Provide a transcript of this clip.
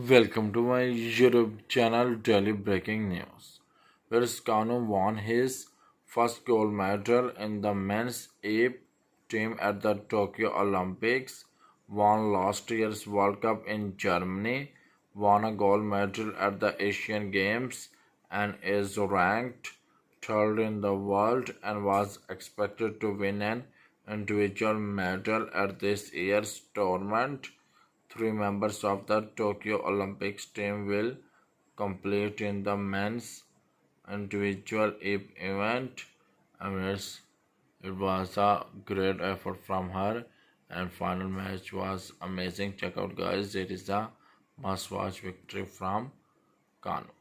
Welcome to my YouTube channel Daily Breaking News. Where Kanu won his first gold medal in the men's ape team at the Tokyo Olympics, won last year's World Cup in Germany, won a gold medal at the Asian Games, and is ranked third in the world and was expected to win an individual medal at this year's tournament. Three members of the Tokyo Olympics team will compete in the men's individual event. I mean, it was a great effort from her, and final match was amazing. Check out, guys. It is a must-watch victory from Kanu.